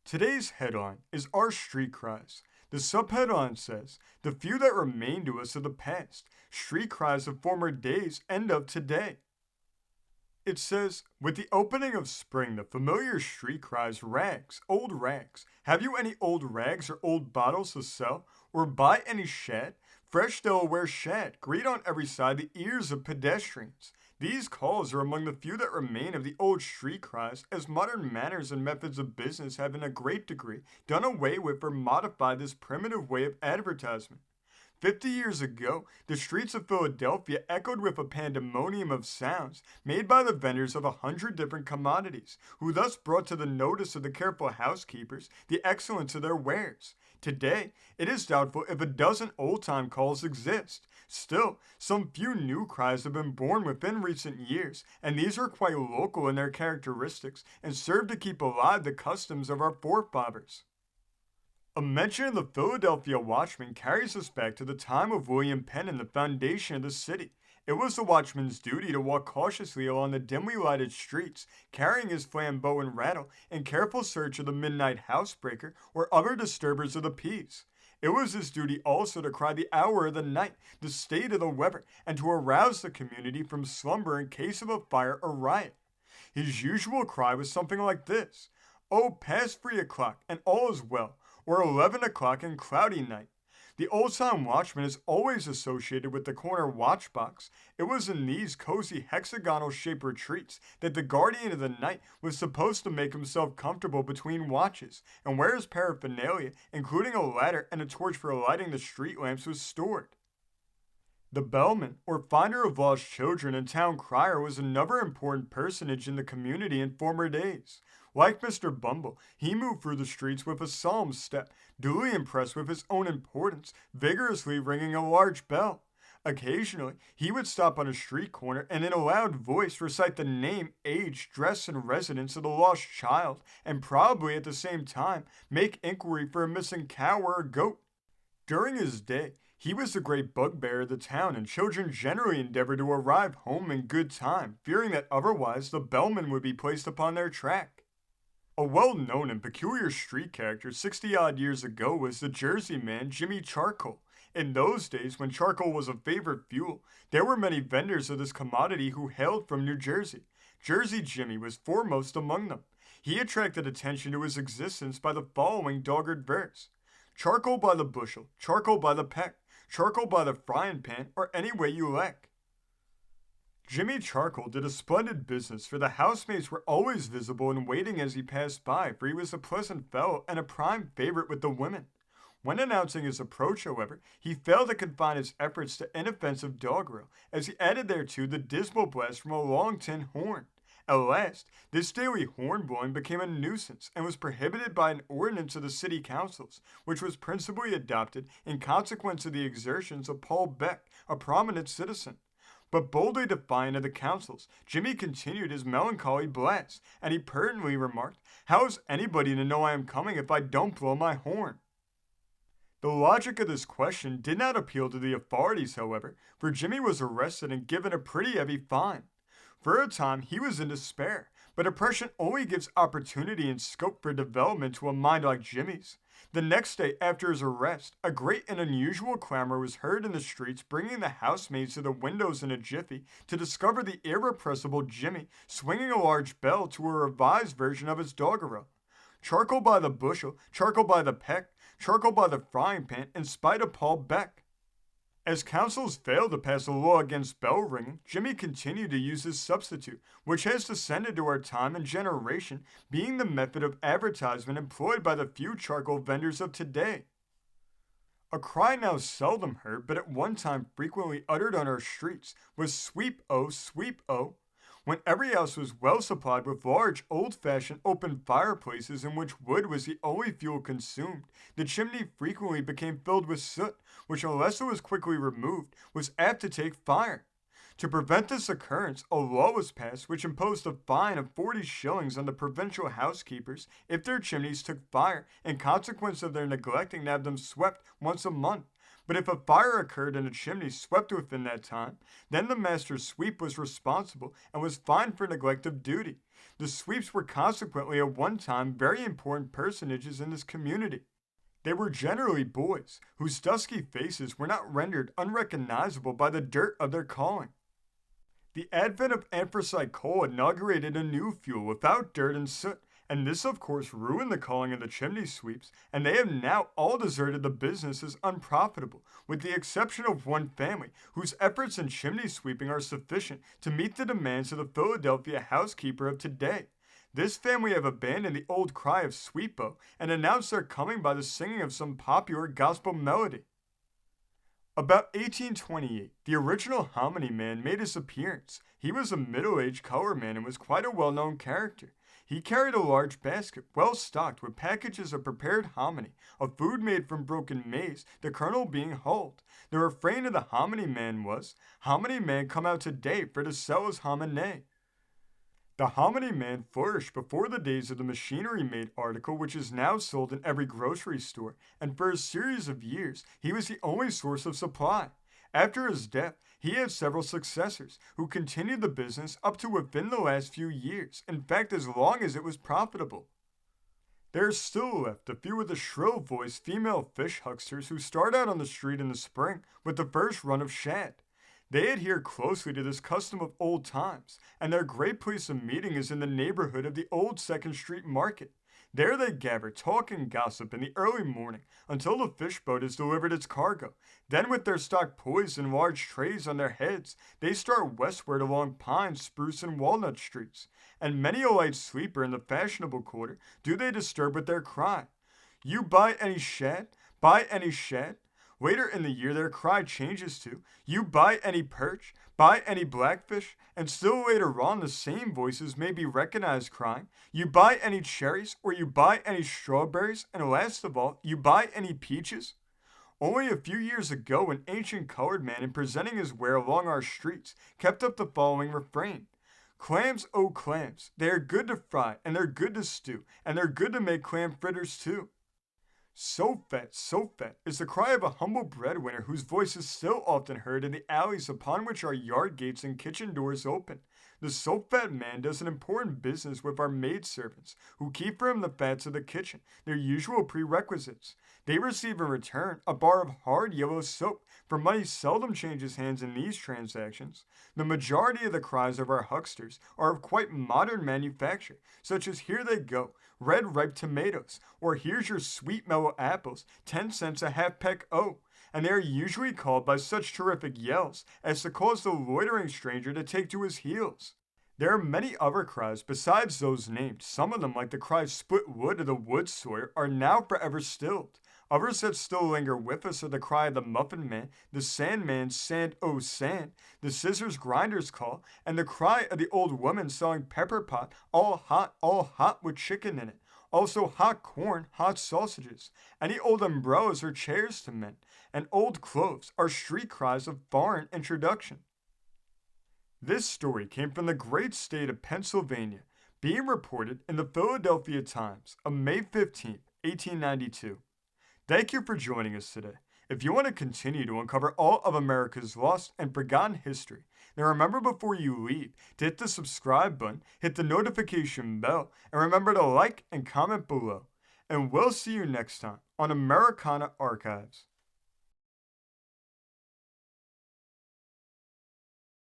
Today's headline is Our Street Cries. The subheadline says, The few that remain to us of the past, street cries of former days and of today. It says, with the opening of spring, the familiar street cries, rags, old rags. Have you any old rags or old bottles to sell? Or buy any shad? Fresh Delaware shad, greet on every side the ears of pedestrians. These calls are among the few that remain of the old street cries, as modern manners and methods of business have in a great degree done away with or modified this primitive way of advertisement. 50 years ago, the streets of Philadelphia echoed with a pandemonium of sounds made by the vendors of 100 different commodities, who thus brought to the notice of the careful housekeepers the excellence of their wares. Today, it is doubtful if a dozen old-time calls exist. Still, some few new cries have been born within recent years, and these are quite local in their characteristics and serve to keep alive the customs of our forefathers. A mention of the Philadelphia Watchman carries us back to the time of William Penn and the foundation of the city. It was the watchman's duty to walk cautiously along the dimly lighted streets, carrying his flambeau and rattle in careful search of the midnight housebreaker or other disturbers of the peace. It was his duty also to cry the hour of the night, the state of the weather, and to arouse the community from slumber in case of a fire or riot. His usual cry was something like this: "Oh, past 3 o'clock, and all is well," or 11 o'clock and cloudy night. The old-time watchman is always associated with the corner watch box. It was in these cozy hexagonal-shaped retreats that the guardian of the night was supposed to make himself comfortable between watches, and where his paraphernalia, including a ladder and a torch for lighting the street lamps, was stored. The bellman, or finder of lost children and town crier, was another important personage in the community in former days. Like Mr. Bumble, he moved through the streets with a solemn step, duly impressed with his own importance, vigorously ringing a large bell. Occasionally, he would stop on a street corner and in a loud voice recite the name, age, dress, and residence of the lost child, and probably at the same time make inquiry for a missing cow or a goat. During his day, he was the great bugbear of the town, and children generally endeavored to arrive home in good time, fearing that otherwise the bellman would be placed upon their track. A well-known and peculiar street character 60-odd years ago was the Jersey man Jimmy Charcoal. In those days, when charcoal was a favorite fuel, there were many vendors of this commodity who hailed from New Jersey. Jersey Jimmy was foremost among them. He attracted attention to his existence by the following dogged verse: "Charcoal by the bushel, charcoal by the peck, charcoal by the frying pan, or any way you like." Jimmy Charcoal did a splendid business, for the housemaids were always visible and waiting as he passed by, for he was a pleasant fellow and a prime favorite with the women. When announcing his approach, however, he failed to confine his efforts to inoffensive doggerel, as he added thereto the dismal blast from a long tin horn. At last, this daily horn blowing became a nuisance and was prohibited by an ordinance of the city councils, which was principally adopted in consequence of the exertions of Paul Beck, a prominent citizen. But boldly defiant of the councils, Jimmy continued his melancholy blast, and he pertinently remarked, "How is anybody to know I am coming if I don't blow my horn?" The logic of this question did not appeal to the authorities, however, for Jimmy was arrested and given a pretty heavy fine. For a time, he was in despair, but oppression only gives opportunity and scope for development to a mind like Jimmy's. The next day after his arrest, a great and unusual clamor was heard in the streets, bringing the housemaids to the windows in a jiffy to discover the irrepressible Jimmy swinging a large bell to a revised version of his doggerel: "Charcoal by the bushel, charcoal by the peck, charcoal by the frying pan, in spite of Paul Beck." As councils failed to pass a law against bell ringing, Jimmy continued to use his substitute, which has descended to our time and generation, being the method of advertisement employed by the few charcoal vendors of today. A cry now seldom heard, but at one time frequently uttered on our streets, was "Sweep oh, sweep oh." When every house was well supplied with large, old-fashioned open fireplaces in which wood was the only fuel consumed, the chimney frequently became filled with soot, which, unless it was quickly removed, was apt to take fire. To prevent this occurrence, a law was passed which imposed a fine of 40 shillings on the provincial housekeepers if their chimneys took fire in consequence of their neglecting to have them swept once a month. But if a fire occurred and a chimney swept within that time, then the master sweep was responsible and was fined for neglect of duty. The sweeps were consequently at one time very important personages in this community. They were generally boys, whose dusky faces were not rendered unrecognizable by the dirt of their calling. The advent of anthracite coal inaugurated a new fuel without dirt and soot, and this of course ruined the calling of the chimney sweeps, and they have now all deserted the business as unprofitable, with the exception of one family, whose efforts in chimney sweeping are sufficient to meet the demands of the Philadelphia housekeeper of today. This family have abandoned the old cry of sweepo and announced their coming by the singing of some popular gospel melody. About 1828, the original hominy man made his appearance. He was a middle-aged colored man and was quite a well-known character. He carried a large basket, well stocked with packages of prepared hominy, a food made from broken maize, the kernel being hulled. The refrain of the hominy man was, "Hominy man, come out today for to sell his hominy." The hominy man flourished before the days of the machinery-made article which is now sold in every grocery store, and for a series of years he was the only source of supply. After his death, he had several successors who continued the business up to within the last few years, in fact as long as it was profitable. There are still left a few of the shrill-voiced female fish hucksters who start out on the street in the spring with the first run of shad. They adhere closely to this custom of old times, and their great place of meeting is in the neighborhood of the old 2nd Street Market. There they gather, talk and gossip in the early morning until the fish boat has delivered its cargo. Then with their stock poised in large trays on their heads, they start westward along Pine, Spruce, and Walnut Streets. And many a light sleeper in the fashionable quarter do they disturb with their cry, "You buy any shad? Buy any shad?" Later in the year, their cry changes to, "You buy any perch? Buy any blackfish?" And still later on, the same voices may be recognized crying, "You buy any cherries? Or you buy any strawberries? And last of all, you buy any peaches?" Only a few years ago, an ancient colored man, in presenting his ware along our streets, kept up the following refrain: "Clams, oh clams, they are good to fry, and they're good to stew, and they're good to make clam fritters too." So fat is the cry of a humble breadwinner whose voice is still often heard in the alleys upon which our yard gates and kitchen doors open. The so fat man does an important business with our maidservants, who keep for him the fats of the kitchen, their usual prerequisites. They receive in return a bar of hard yellow soap, for money seldom changes hands in these transactions. The majority of the cries of our hucksters are of quite modern manufacture, such as "Here they go," "Red ripe tomatoes," or "Here's your sweet mellow apples, 10 cents a half peck o," and they are usually called by such terrific yells as to cause the loitering stranger to take to his heels. There are many other cries besides those named. Some of them, like the cry "Split wood" or the "wood sawyer," are now forever stilled. Others that still linger with us are the cry of the muffin man, the sandman, "Sand, oh sand," the scissors grinder's call, and the cry of the old woman selling pepper pot, all hot with chicken in it. Also hot corn, hot sausages. Any old umbrellas or chairs to mend, and old clothes are street cries of foreign introduction. This story came from the great state of Pennsylvania, being reported in the Philadelphia Times of May 15, 1892. Thank you for joining us today. If you want to continue to uncover all of America's lost and forgotten history, then remember before you leave to hit the subscribe button, hit the notification bell, and remember to like and comment below. And we'll see you next time on Americana Archives.